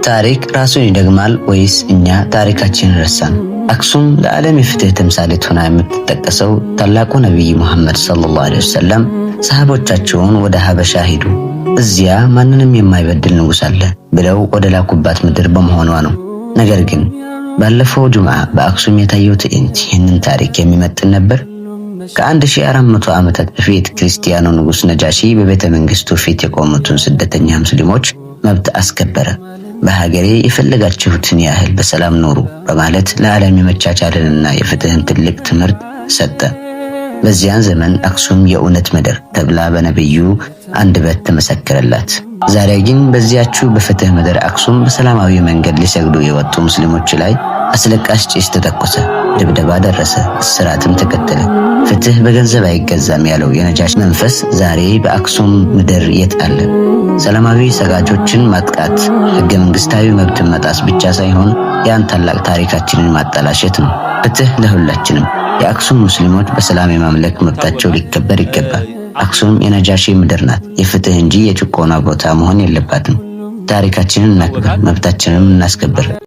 ታሪክ ራሱን ይደግማል ወይስ እኛ ታሪካችንን ረሳን? አክሱም ለዓለም የፍትህ ተምሳሌት ሆና የምትጠቀሰው ታላቁ ነቢይ ሙሐመድ ሰለላሁ ዐለይሂ ወሰለም ሰሃቦቻቸውን ወደ ሀበሻ ሄዱ። እዚያ ማንንም የማይበድል ንጉሥ አለ ብለው ወደ ላኩባት ምድር በመሆኗ ነው። ነገር ግን ባለፈው ጁምዓ በአክሱም የታየው ትዕይንት ይህንን ታሪክ የሚመጥን ነበር? ከ1400 ዓመታት በፊት ክርስቲያኑ ንጉሥ ነጃሺ በቤተ መንግስቱ ፊት የቆሙትን ስደተኛ ሙስሊሞች መብት አስከበረ። በሀገሬ የፈለጋችሁትን ያህል በሰላም ኖሩ በማለት ለዓለም የመቻቻልንና የፍትህን ትልቅ ትምህርት ሰጠ። በዚያን ዘመን አክሱም የእውነት ምድር ተብላ በነብዩ አንደበት ተመሰከረላት። ዛሬ ግን በዚያችው በፍትህ ምድር አክሱም በሰላማዊ መንገድ ሊሰግዱ የወጡ ሙስሊሞች ላይ አስለቃሽ ጭስ ተተኮሰ፣ ድብደባ ደረሰ፣ እስራትም ተከተለ። ፍትህ በገንዘብ አይገዛም ያለው የነጃሽ መንፈስ ዛሬ በአክሱም ምድር የት አለ? ሰላማዊ ሰጋጆችን ማጥቃት ህገ መንግስታዊ መብትን መጣስ ብቻ ሳይሆን ያን ታላቅ ታሪካችንን ማጠላሸት ነው። ፍትህ ለሁላችንም። የአክሱም ሙስሊሞች በሰላም የማምለክ መብታቸው ሊከበር ይገባል። አክሱም የነጃሺ ምድር ናት። የፍትህ እንጂ የጭቆና ቦታ መሆን የለባትም። ታሪካችንን እናክብር፣ መብታችንንም እናስከብር።